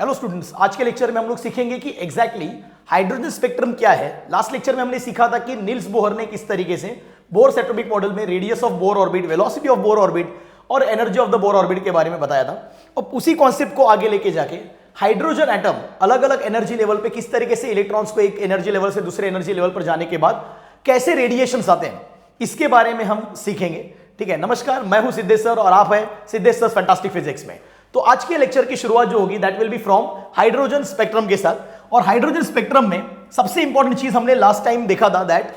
Hello students, आज के lecture में हम लोग सीखेंगे कि एग्जैक्टली हाइड्रोजन स्पेक्ट्रम क्या है। लास्ट लेक्चर में हमने सीखा था कि नील्स बोहर ने किस तरीके से बोर्स एटॉमिक मॉडल में radius of Bohr orbit, velocity of Bohr orbit और energy of the Bohr orbit के बारे में बताया था। और उसी कॉन्सेप्ट को आगे लेके जाके हाइड्रोजन एटम अलग अलग एनर्जी लेवल पे किस तरीके से इलेक्ट्रॉन्स को एक एनर्जी लेवल से दूसरे एनर्जी लेवल पर जाने के बाद कैसे रेडिएशंस आते हैं, इसके बारे में हम सीखेंगे। ठीक है, नमस्कार, मैं हूं सिद्धेश सर और आप हैं सिद्धेश सर फैंटास्टिक फिजिक्स में। तो आज के लेक्चर की शुरुआत जो होगी that will be from hydrogen spectrum के साथ। और हाइड्रोजन स्पेक्ट्रम में सबसे इंपॉर्टेंट चीज हमने लास्ट टाइम देखा था दैट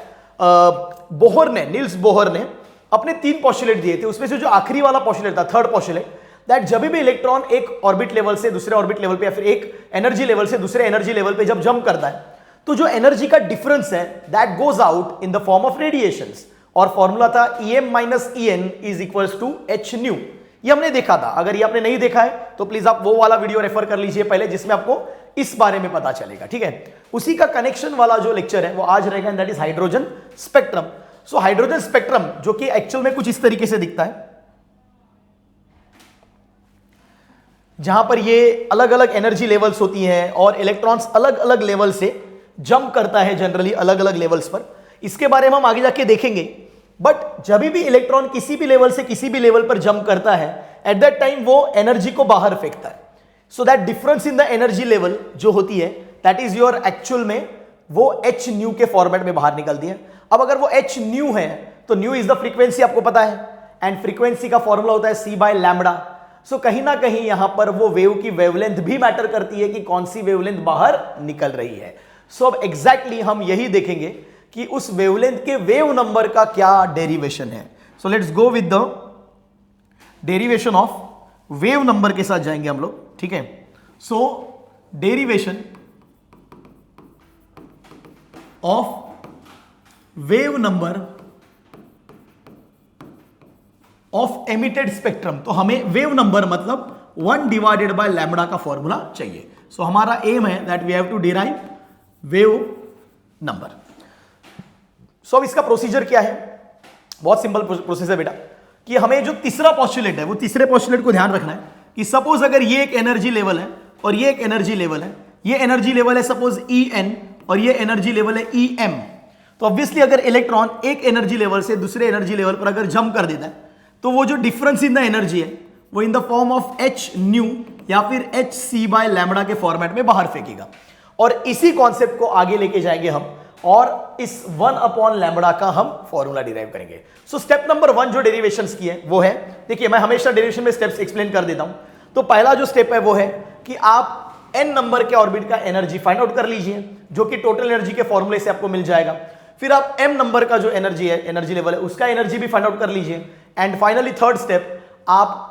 नील्स बोहर ने अपने 3 पोस्टुलेट दिए थे। उसमें से जो आखिरी वाला पोस्टुलेट था, थर्ड पोस्टुलेट, दैट जब भी इलेक्ट्रॉन एक ऑर्बिट लेवल से दूसरे ऑर्बिट लेवल पे या फिर एक एनर्जी लेवल से दूसरे एनर्जी लेवल पे जब जंप करता है तो जो एनर्जी का डिफरेंस है that goes out in the form of radiations. और फॉर्मूला था EM - EN is equals to h nu. ये हमने देखा था। अगर ये आपने नहीं देखा है तो प्लीज आप वो वाला वीडियो रेफर कर लीजिए पहले, जिसमें आपको इस बारे में पता चलेगा। ठीक है, उसी का कनेक्शन वाला जो लेक्चर है वो आज रहेगा, that is hydrogen spectrum. So hydrogen spectrum जो कि एक्चुअल में कुछ इस तरीके से दिखता है, जहां पर ये अलग अलग एनर्जी लेवल्स होती हैं और इलेक्ट्रॉन्स अलग अलग लेवल से जंप करता है जनरली अलग अलग लेवल्स पर। इसके बारे में हम आगे जाके देखेंगे। बट जब भी इलेक्ट्रॉन किसी भी लेवल से किसी भी लेवल पर जंप करता है एट दैट टाइम वो एनर्जी को बाहर फेंकता है। So that difference in the energy level जो होती है दैट इज योर एक्चुअल में वो h न्यू के फॉर्मेट में बाहर निकलती है। अब अगर वो h न्यू है तो न्यू इज द फ्रीक्वेंसी, आपको पता है, एंड फ्रीक्वेंसी का फॉर्मूला होता है c/λ। सो कहीं ना कहीं यहां पर वो वेव की वेवलेंथ भी मैटर करती है कि कौन सी वेवलेंथ बाहर निकल रही है। सो अब एग्जैक्टली हम यही देखेंगे कि उस वेवलेंथ के वेव नंबर का क्या डेरिवेशन है। So let's go with the derivation of wave number के साथ जाएंगे हम लोग। ठीक है, so derivation of wave number of emitted spectrum. तो हमें वेव नंबर मतलब 1/λ का फॉर्मूला चाहिए। सो हमारा एम है that we have to derive wave number. So अब इसका प्रोसीजर क्या है, बहुत सिंपल प्रोसेस है बेटा, कि हमें जो तीसरा पोस्टुलेट है वो तीसरे पोस्टुलेट को ध्यान रखना है कि सपोज अगर ये एक एनर्जी लेवल है और ये एक एनर्जी लेवल है, ये एनर्जी लेवल है सपोज EN और ये एनर्जी लेवल है EM। तो ऑब्वियसली अगर इलेक्ट्रॉन एक एनर्जी लेवल से दूसरे एनर्जी लेवल पर अगर जंप कर देता है तो वो जो डिफरेंस इन द एनर्जी है वो इन the form of h new या फिर hc/λ के फॉर्मेट में बाहर फेंकेगा। और इसी कॉन्सेप्ट को आगे लेके जाएंगे हम और इस 1/λ का हम फॉर्मूला डिराइव करेंगे। सो स्टेप नंबर 1 जो डेरिवेशंस की है वो है, देखिए मैं हमेशा डेरिवेशन में स्टेप्स एक्सप्लेन कर देता हूं। तो पहला जो स्टेप है वो है कि आप n नंबर के ऑर्बिट का एनर्जी फाइंड आउट कर लीजिए, जो कि टोटल एनर्जी के फॉर्मूले से आपको मिल जाएगा। फिर आप m नंबर का जो एनर्जी है, एनर्जी लेवल है, उसका एनर्जी भी फाइंड आउट कर लीजिए। एंड फाइनली थर्ड स्टेप, आप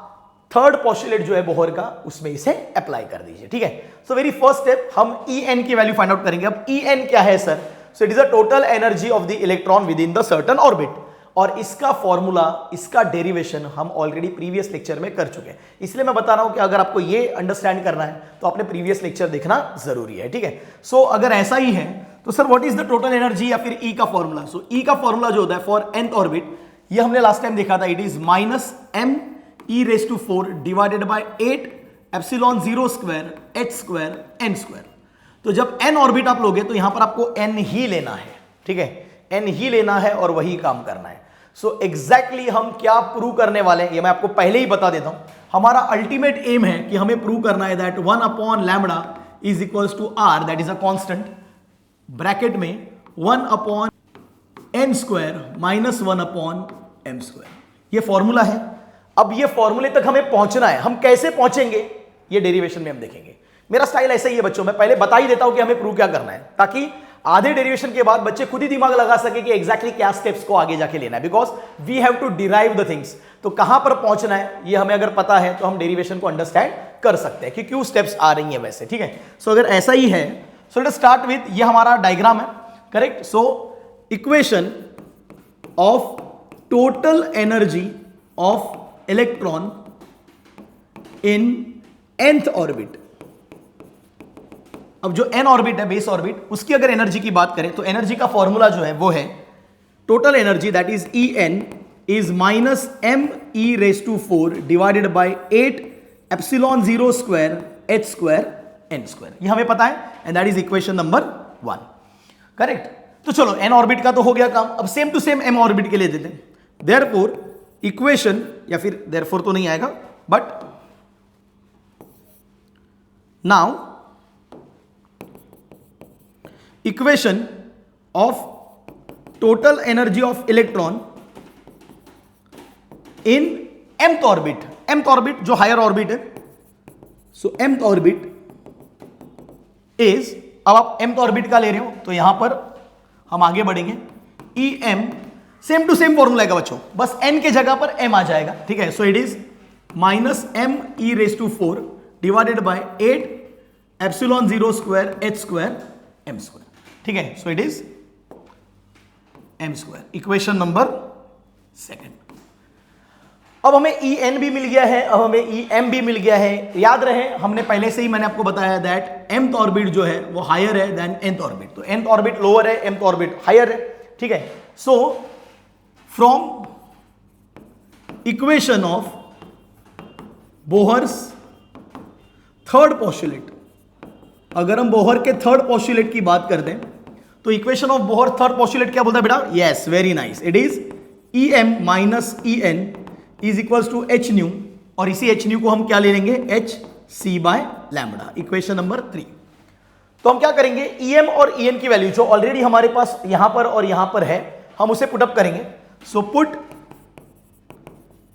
थर्ड पोस्टुलेट जो है बोहर का, उसमें इसे अप्लाई कर दीजिए। ठीक है, सो वेरी फर्स्ट स्टेप हम EN की वैल्यू फाइंड आउट करेंगे। अब EN क्या है sir? So it is a total energy of the electron with in the certain orbit. और इसका फॉर्मूला, इसका डेरिवेशन हम ऑलरेडी प्रीवियस लेक्चर में कर चुके हैं, इसलिए मैं बता रहा हूं कि अगर आपको ये अंडरस्टैंड करना है तो आपने प्रीवियस लेक्चर देखना जरूरी है। ठीक है, सो अगर ऐसा ही है तो sir what is the total energy या फिर E का फॉर्मूला? सो E का फॉर्मूला जो होता है फॉर nth ऑर्बिट, ये हमने लास्ट टाइम देखा था, it is -me⁴ divided by 8 ε0² h² n²। तो जब n ऑर्बिट आप लोगे तो यहां पर आपको n ही लेना है। ठीक है, n ही लेना है और वही काम करना है। सो एग्जैक्टली हम क्या प्रूव करने वाले हैं ये मैं आपको पहले ही बता देता हूं। हमारा अल्टीमेट एम है कि हमें प्रूव करना है that 1/λ is equals to r, that is a constant, bracket में 1/n² - 1/m²। ये फॉर्मूला है। अब ये फॉर्मूले तक हमें पहुंचना है, हम कैसे पहुंचेंगे ये डेरिवेशन में हम देखेंगे। मेरा स्टाइल ऐसा ही है बच्चों, मैं पहले बता ही देता हूं कि हमें प्रूव क्या करना है, ताकि आधे डेरिवेशन के बाद बच्चे खुद ही दिमाग लगा सके कि एग्जैक्टली क्या स्टेप्स को आगे जाके लेना है, because we have to derive the things. तो कहां पर पहुंचना है ये हमें अगर पता है तो हम डेरिवेशन को अंडरस्टैंड कर सकते हैं कि क्यों स्टेप्स आ रही है वैसे। ठीक है, सो अगर ऐसा ही है, सो लेट्स स्टार्ट विद, ये हमारा डायग्राम है, correct. So equation of total energy of electron in nth orbit. अब जो n ऑर्बिट है, बेस ऑर्बिट, उसकी अगर एनर्जी की बात करें तो एनर्जी का फॉर्मूला जो है वो है total energy that is EN is -me⁴ divided by 8 ε0² h² n square, ये हमें पता है and that is equation number 1, correct. तो चलो एन ऑर्बिट का तो हो गया काम, अब same to same M orbit के लिए देते हैं। देयरफॉर इक्वेशन, या फिर देयरफॉर तो नहीं आएगा, but now equation of total energy of electron in mth orbit, mth orbit जो हायर ऑर्बिट है, सो mth ऑर्बिट इज, अब आप mth ऑर्बिट का ले रहे हो तो यहां पर हम आगे बढ़ेंगे, em same to same formula है बच्चों, बस n के जगह पर m आ जाएगा, ठीक है। सो it is -m(e⁴ divided by 8 epsilon 0 square h square m square, ठीक है। सो it is m square, equation number 2। अब हमें En भी मिल गया है, अब हमें Em भी मिल गया है। याद रहे हमने पहले से ही मैंने आपको बताया दैट mth ऑर्बिट जो है वो हायर है देन nth ऑर्बिट, तो nth ऑर्बिट लोअर है, mth ऑर्बिट हायर है, ठीक है। So from equation of Bohr's third postulate, अगर हम बोहर के थर्ड पोस्टुलेट की बात करते हैं तो equation of Bohr third postulate क्या बोलता है बेटा? Yes, very nice, it is Em minus En is equals to h nu, और इसी एच न्यू को हम क्या ले लेंगे? H c by lambda, equation number 3। तो हम क्या करेंगे, Em और En की वैल्यू जो ऑलरेडी हमारे पास यहां पर और यहां पर है, हम उसे पुटअप करेंगे। सो पुट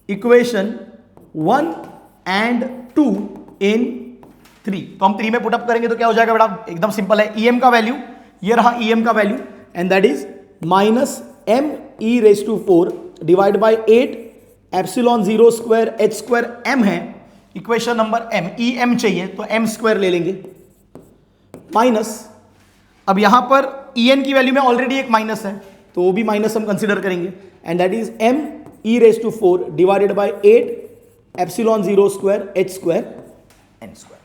इक्वेशन 1 एंड 2 इन 3, तो हम 3 में पुटअप करेंगे तो क्या हो जाएगा बेटा? एकदम सिंपल है, Em का वैल्यू ये रहा, Em का value and that is -me⁴ divide by 8 epsilon 0 square h square m है, इक्वेशन नंबर m, Em चाहिए तो m स्क्वायर ले लेंगे, माइनस, अब यहां पर En की वैल्यू में ऑलरेडी एक माइनस है तो वो भी माइनस हम कंसीडर करेंगे and that is me⁴ divided by 8 epsilon 0 square h square n square.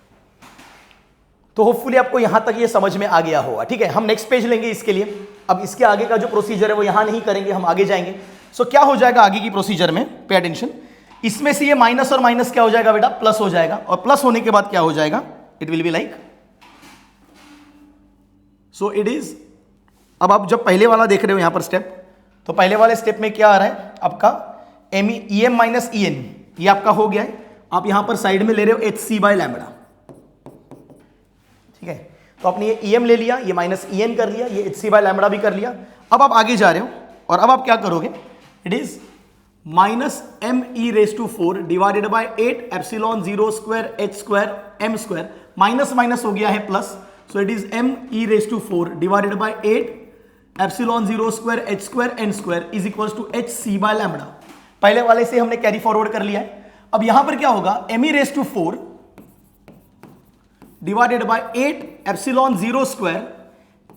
तो होपफुली आपको यहां तक ये समझ में आ गया होगा, ठीक है। हम नेक्स्ट पेज लेंगे इसके लिए, अब इसके आगे का जो प्रोसीजर है वो यहां नहीं करेंगे, हम आगे जाएंगे। सो क्या हो जाएगा आगे की प्रोसीजर में, पे अटेंशन, इसमें से ये माइनस और माइनस क्या हो जाएगा बेटा? प्लस हो जाएगा, और प्लस होने के बाद क्या हो जाएगा? It will be like, so it is, अब आप जब पहले वाला देख रहे हो यहां पर स्टेप, तो पहले वाले स्टेप में क्या आ रहा है आपका? Em माइनस En, ये आपका हो गया है, आप यहां पर साइड में ले रहे हो hc बाय लैम्बडा, ठीक है। तो आपने ये Em ले लिया, ये माइनस En कर लिया, ये hc बाय लैम्बडा भी कर लिया। अब आप आगे जा रहे हो और अब आप क्या करोगे? It is -me⁴ divided by 8 epsilon 0 square h square m square, minus minus हो गया है plus, so it is me⁴ divided by 8 epsilon 0 square h square n square is equals to hc by lambda. पहले वाले से हमने carry forward कर लिया है। अब यहां पर क्या होगा? me⁴ divided by 8 epsilon 0 square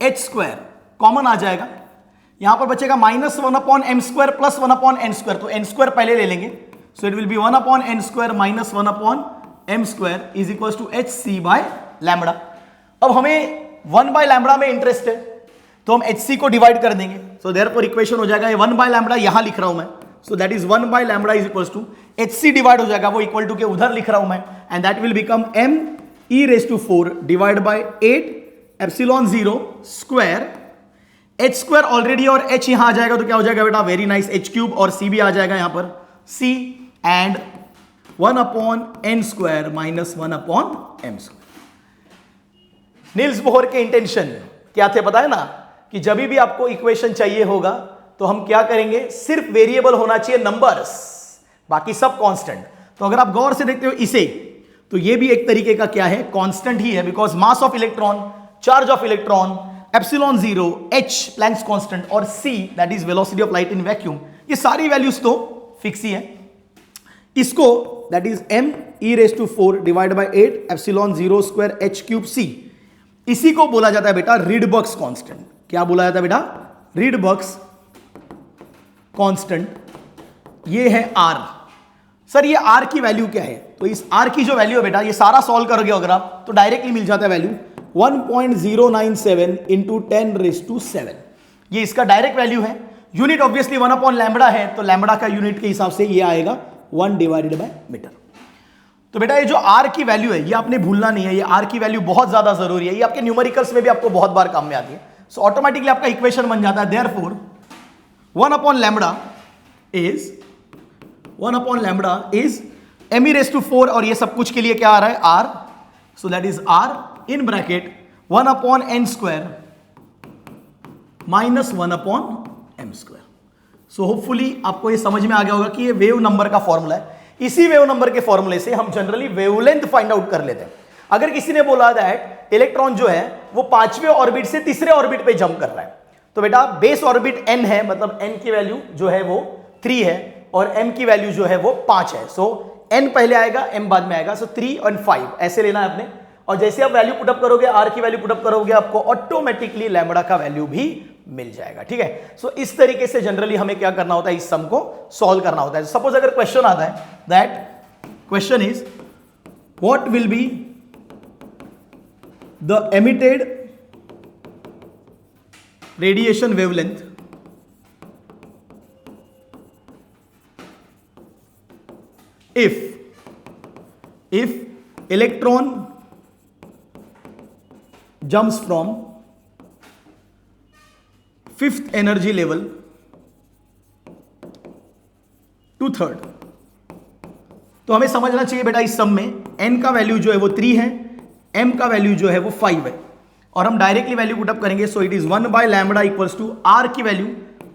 h square common आ जाएगा, यहां पर बचेगा -1/m square plus 1/n square, तो n स्क्वायर पहले ले लेंगे, so it will be 1/n square minus 1/m square is equals to hc by lambda. अब हमें 1 बाय लैम्बडा में इंटरेस्ट है तो हम hc को डिवाइड कर देंगे, सो देयरफॉर इक्वेशन हो जाएगा, ये 1 बाय लैम्बडा यहां लिख रहा हूं मैं, so that is 1 by lambda is equals to hc divide हो जाएगा, वो इक्वल टू के उधर लिख रहा हूं मैं, and that will become me⁴ divide by 8 epsilon 0 square h square already और h यहां आ जाएगा तो क्या हो जाएगा बेटा? वेरी नाइस, h³ और c भी आ जाएगा यहां पर, c and 1/n square minus 1/m square. Niels Bohr के इंटेंशन क्या थे पता है ना, कि जब भी आपको इक्वेशन चाहिए होगा तो हम क्या करेंगे? सिर्फ वेरिएबल होना चाहिए नंबर्स, बाकी सब कांस्टेंट। तो अगर आप गौर से देखते हो इसे, तो ये भी एक तरीके का क्या है? कांस्टेंट ही है, because mass of electron, charge of electron, epsilon 0, h Planck's constant और c that is velocity of light in vacuum, ये सारी वैल्यूज तो फिक्स ही है। इसको that is me⁴ divide by 8 epsilon 0 square h³ c, इसी को बोला जाता है बेटा रिडबर्ग्स कांस्टेंट। क्या बोला जाता है बेटा? Rydberg's constant. ये है r। सर ये r की वैल्यू क्या है? तो इस r की जो वैल्यू है बेटा, ये सारा सॉल्व करोगे अगर आप तो डायरेक्टली मिल जाता है वैल्यू 1.097 इंटू 10⁻⁷, ये इसका डायरेक्ट वैल्यू है। यूनिट ऑब्वियसली 1/λ है, तो लैम्बडा का यूनिट के हिसाब से ये आएगा 1 डिवाइडेड बाय मीटर। तो बेटा ये जो आर की वैल्यू है ये आपने भूलना नहीं है, ये आर की वैल्यू बहुत ज्यादा जरूरी है, ये आपके न्यूमेरिकल्स में भी आपको बहुत बार काम में आती है। सो ऑटोमेटिकली आपका इक्वेशन बन जाता है देयरफॉर 1/λ इज m⁴ और ये सब कुछ के लिए क्या आ रहा है r, so that is r in bracket 1/n² minus 1/m²। So hopefully आपको ये समझ में आ गया होगा कि ये वेव नंबर का फॉर्मूला है। इसी वेव नंबर के फॉर्मूले से हम जनरली वेवलेंथ फाइंड आउट कर लेते हैं। अगर किसी ने बोला दैट इलेक्ट्रॉन जो है वो 5वें ऑर्बिट से तीसरे ऑर्बिट पे जंप कर रहा है, तो बेटा बेस ऑर्बिट n है, मतलब n की वैल्यू जो है वो 3 है और m की वैल्यू जो है वो 5 है। सो n पहले आएगा, m बाद में आएगा, सो 3 और 5 ऐसे लेना है आपने। और जैसे आप वैल्यू पुटअप करोगे, r की वैल्यू पुटअप करोगे, आपको ऑटोमेटिकली लैम्बडा का वैल्यू भी मिल जाएगा। ठीक है, सो इस तरीके से जनरली हमें क्या करना होता है, इस सम को सॉल्व करना होता है। सपोज अगर क्वेश्चन आता है that question is what will be the emitted radiation wavelength if electron jumps from 5th energy level to 3rd। तो हमें समझना चाहिए बेटा इस सम में n का वैल्यू जो है वो 3 है, m का वैल्यू जो है वो 5 है, और हम डायरेक्टली वैल्यू पुटअप करेंगे। So it is 1/λ equals to r की वैल्यू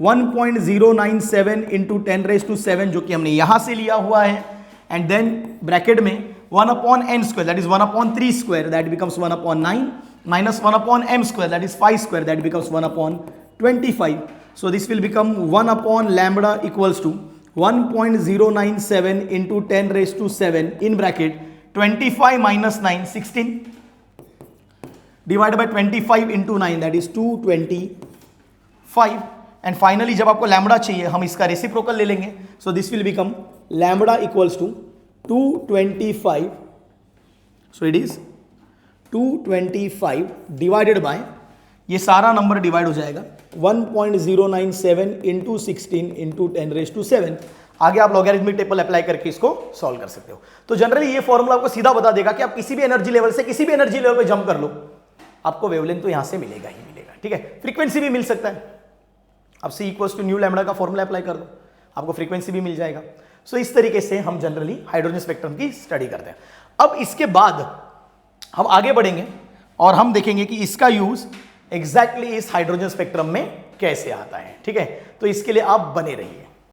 1.097 इंटू 10⁻⁷ जो कि हमने यहां से लिया हुआ है, एंड देन ब्रैकेट में 1/n² that is 1/3² that becomes 1/9 minus 1/m² that is 5² that becomes 1/25। So this will become 1/λ equals to 1.097 into 10⁻⁷ in bracket 25 minus 9 16 divide by 25 into 9 that is 225। And finally जब आपको lambda चाहिए हम इसका reciprocal ले लेंगे। So this will become lambda equals to 225। So it is 225 divided by, ये सारा number divide हो जाएगा 1.097 इंटू 16 इंटू 10⁻⁷। आगे आप लॉगरिथमिक टेबल अप्लाई करके इसको सॉल्व कर सकते हो। तो जनरली ये फॉर्मूला आपको सीधा बता देगा कि आप किसी भी एनर्जी लेवल से किसी भी एनर्जी लेवल पे जंप कर लो, आपको वेवलेंथ तो यहां से मिलेगा ही मिलेगा। ठीक है, फ्रीक्वेंसी भी मिल सकता है, अब C equals to nu lambda का फॉर्मूला अप्लाई कर दो, आपको फ्रीक्वेंसी भी मिल जाएगा। सो इस तरीके से हम जनरली हाइड्रोजन स्पेक्ट्रम की स्टडी करते हैं। अब इसके बाद हम आगे बढ़ेंगे और हम देखेंगे कि इसका यूज एग्जैक्टली इस हाइड्रोजन स्पेक्ट्रम में कैसे आता है। ठीक है, तो इसके लिए आप बने रहिए।